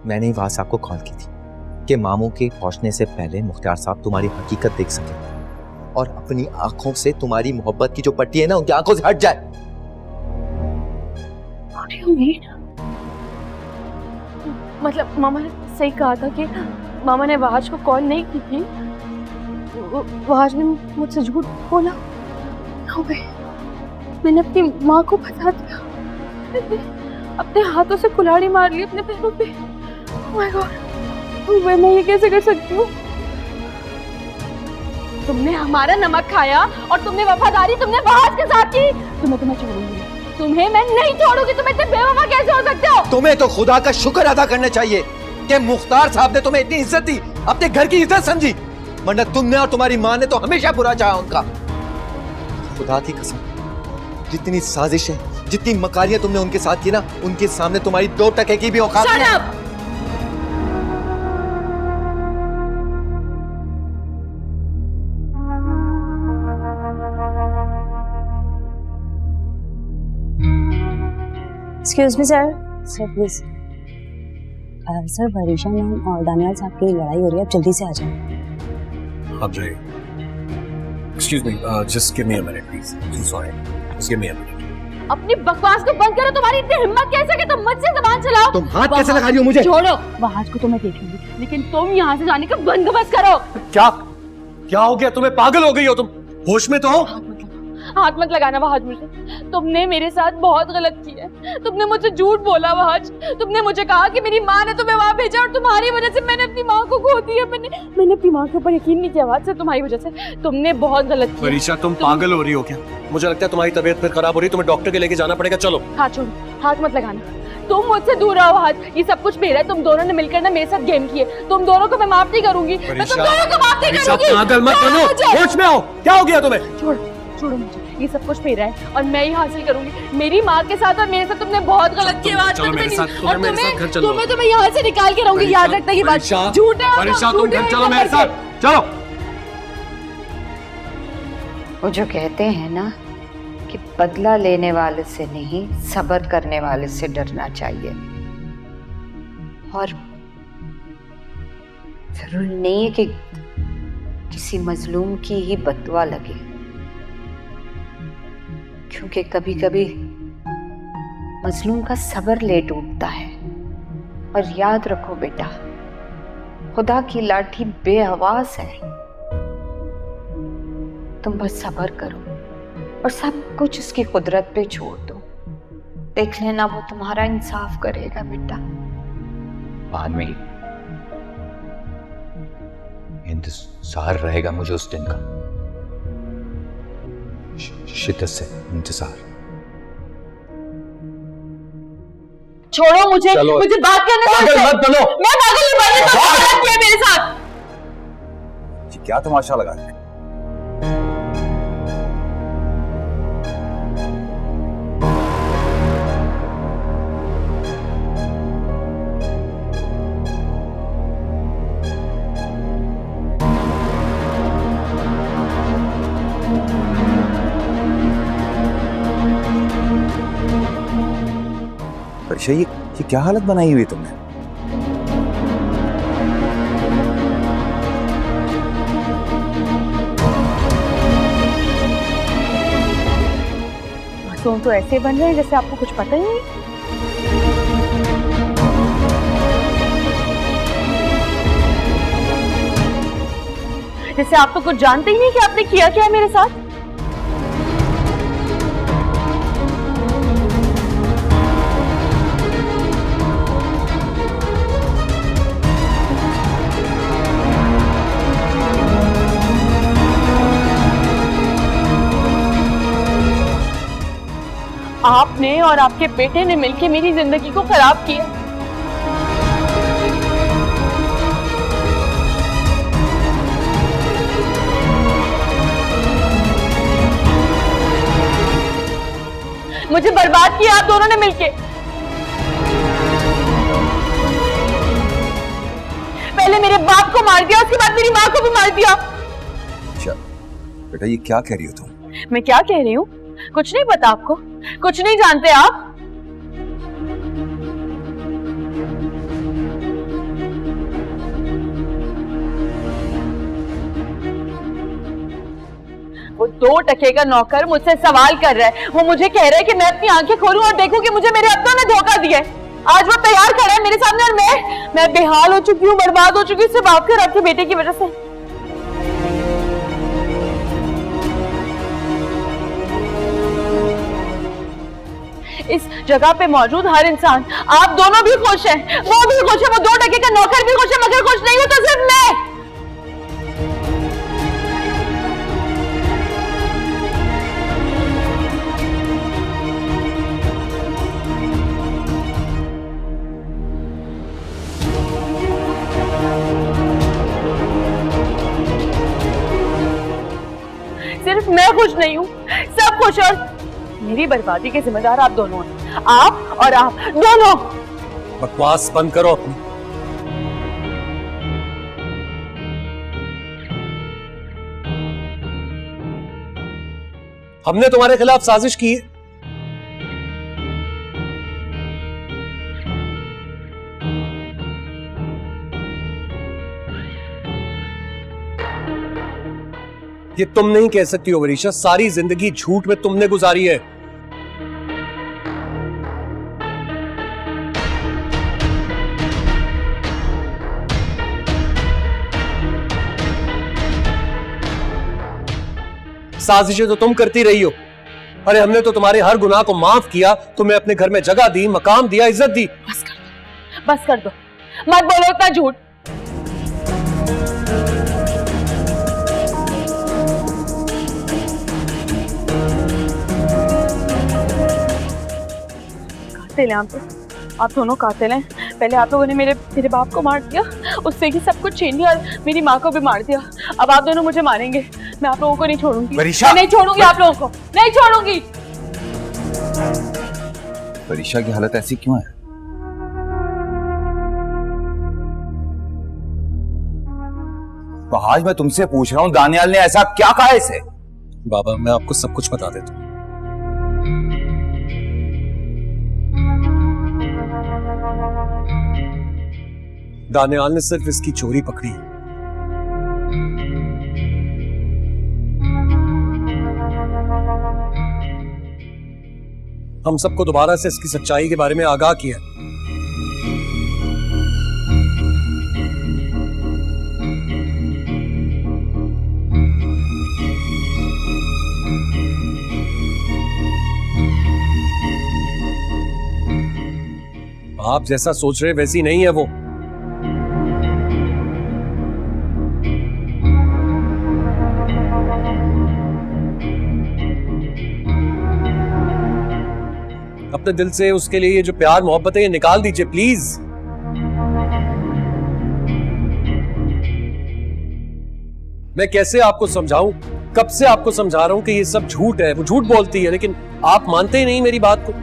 मैंने ही वास साहब को कॉल की थी कि मामू के पहुंचने से पहले मुख्तार साहब तुम्हारी हकीकत देख सके और अपनी आंखों से तुम्हारी मोहब्बत की जो पट्टी है ना उनकी आंखों से हट जाए। मतलब मामा ने सही कहा था कि मामा ने वहाज को कॉल नहीं की थी, वहाज ने मुझसे झूठ बोला। मैंने अपनी माँ को बता दिया, अपने हाथों से कुल्हाड़ी मार ली अपने पैरों पे। ओह माय गॉड, मैं ये कैसे कर सकती हूँ? तुमने हमारा नमक खाया और तुमने वफादारी तुमने वहाज के साथ की। तुम्हें छोड़ूंगी, तुम्हें मैं नहीं छोड़ूंगी। तुम इतने बेवफा कैसे हो सकते हो? तुम्हें तो खुदा का शुक्र अदा करना चाहिए कि मुख्तार साहब ने तुम्हें इतनी इज्जत दी, अपने घर की इज्जत समझी, वरना तुमने और तुम्हारी माँ ने तो हमेशा बुरा चाहा उनका। खुदा की कसम, जितनी साजिशें, जितनी मकारियां तुमने उनके साथ की ना, उनके सामने तुम्हारी 2 टके की भी औकात नहीं है। Excuse me sir, please sir, Varisha ma'am और दानियाल साहब की लड़ाई हो रही है, आप जल्दी से आ जाएं। हाँ जी। Excuse me, just give me a minute, please. I'm sorry. Just give me a minute. अपनी बकवास को बंद करो। तुम्हारी इतनी हिम्मत कैसे कि तुम मुझसे ज़बान चलाओ? तुम हाथ कैसे लगा रही हो मुझे? छोड़ो, वहाज को तो मैं देख लूंगी, लेकिन तुम यहाँ से जाने का बंदोबस्त करो। क्या हो गया तुम्हें? पागल हो गई हो तुम? होश में तो हो? हाथ मत लगाना वहाज मुझे। तुमने मेरे साथ बहुत गलत किया है। तुमने मुझसे झूठ बोला वहाज। तुमने मुझे कहा कि मेरी माँ ने तुम्हें वहाँ भेजा और तुम्हारी वजह से मैंने अपनी माँ को खो दिया। मैंने अपनी माँ के ऊपर यकीन नहीं किया वहाज से, तुम्हारी वजह से। तुमने बहुत गलत किया। वरीशा, तुम पागल हो रही हो क्या? मुझे लगता है तुम्हारी तबीयत फिर खराब हो रही है, तुम्हें डॉक्टर के लेके जाना पड़ेगा। चलो। हाथ छोड़ो, हाथ मत लगाना। तुम मुझसे दूर रहो वहाज। ये सब कुछ मेरा है। तुम दोनों ने मिलकर ना मेरे साथ गेम किए। तुम दोनों को मैं माफ नहीं करूंगी। मैं तुम दोनों को माफ नहीं करूंगी। पागल मत बनो, होश में आओ। क्या हो गया तुम्हें? छोड़ो मुझे, ये सब कुछ मेरा है और मैं ही हासिल करूंगी। मेरी माँ के साथ और मेरे साथ तुमने बहुत गलत किया। तुम्हें तो मैं यहाँ से निकाल के रहूंगी। याद रखना ये बात। झूठ है। वरीशा, तुम घर चलो मेरे साथ, चलो। वो जो कहते हैं ना कि बदला लेने वाले से नहीं, सब्र करने वाले से डरना चाहिए। और जरूरी नहीं है कि किसी मजलूम की ही बददुआ लगे, क्योंकि कभी कभी मजलूम का सब्र लेट उठता है। और याद रखो बेटा, खुदा की लाठी बेहवास है। तुम बस सब्र करो और सब कुछ उसकी कुदरत पे छोड़ दो। देख लेना, वो तुम्हारा इंसाफ करेगा बेटा। बाद में इंतजार रहेगा मुझे उस दिन का, शिद्दत से इंतजार। छोड़ो मुझे, मुझे बात करने दो। मत बनो। मैं पागल नहीं बन रही, मेरे साथ क्या तमाशा लगा है? ये क्या हालत बनाई हुई तुमने? मासूम तो ऐसे बन रहे हैं जैसे आपको कुछ पता ही नहीं। जैसे आप तो कुछ जानते ही नहीं कि आपने किया क्या है मेरे साथ। आपने और आपके बेटे ने मिलकर मेरी जिंदगी को खराब किया। मुझे बर्बाद किया आप दोनों ने मिलके। पहले मेरे बाप को मार दिया, उसके बाद मेरी माँ को भी मार दिया। अच्छा बेटा, ये क्या कह रही हो तुम? मैं क्या कह रही हूँ? कुछ नहीं पता आपको? कुछ नहीं जानते आप? वो 2 टके का नौकर मुझसे सवाल कर रहा है। वो मुझे कह रहा है कि मैं अपनी आंखें खोलूं और देखूं कि मुझे मेरे अपनों ने धोखा दिया है। आज वो तैयार खड़ा है मेरे सामने और मैं बेहाल हो चुकी हूँ, बर्बाद हो चुकी हूँ सिर्फ आपके और आपके बेटे की वजह से। इस जगह पे मौजूद हर इंसान, आप दोनों भी खुश हैं, वो भी खुश है, वो 2 टके का नौकर भी खुश है, मगर खुश नहीं हूं तो सिर्फ मैं। सिर्फ मैं खुश नहीं हूँ, सब खुश, और मेरी बर्बादी के जिम्मेदार आप दोनों हैं, आप और आप दोनों। बकवास बंद करो अपनी। हमने तुम्हारे खिलाफ साजिश की है। ये तुम नहीं कह सकती हो वरीशा, सारी जिंदगी झूठ में तुमने गुजारी है। साजिशें तो तुम करती रही हो। अरे हमने तो तुम्हारे हर गुनाह को माफ किया, तुम्हें अपने घर में जगह दी, मकाम दिया, इज्जत दी। बस कर दो, मत बोलो इतना झूठ। कातिल हैं आप दोनों कातिल हैं। पहले आप लोगों ने मेरे बाप को मार दिया, उससे ही सब कुछ छीन लिया और मेरी माँ को भी मार दिया। अब आप दोनों मुझे मारेंगे, मैं आप लोगों को नहीं छोड़ूंगी। मैं नहीं छोड़ूंगी आप लोगों को, नहीं छोड़ूंगी। वरीशा की हालत ऐसी क्यों है? तो आज मैं तुमसे पूछ रहा हूं, दानियाल ने ऐसा क्या कहा इसे? बाबा मैं आपको सब कुछ बता देता हूं। दानियाल ने सिर्फ इसकी चोरी पकड़ी है। हम सबको दोबारा से इसकी सच्चाई के बारे में आगाह किया। आप जैसा सोच रहे वैसी नहीं है वो। अपने दिल से उसके लिए ये जो प्यार मोहब्बत है ये निकाल दीजिए प्लीज। मैं कैसे आपको समझाऊं, कब से आपको समझा रहा हूं कि ये सब झूठ है, वो झूठ बोलती है, लेकिन आप मानते ही नहीं मेरी बात को।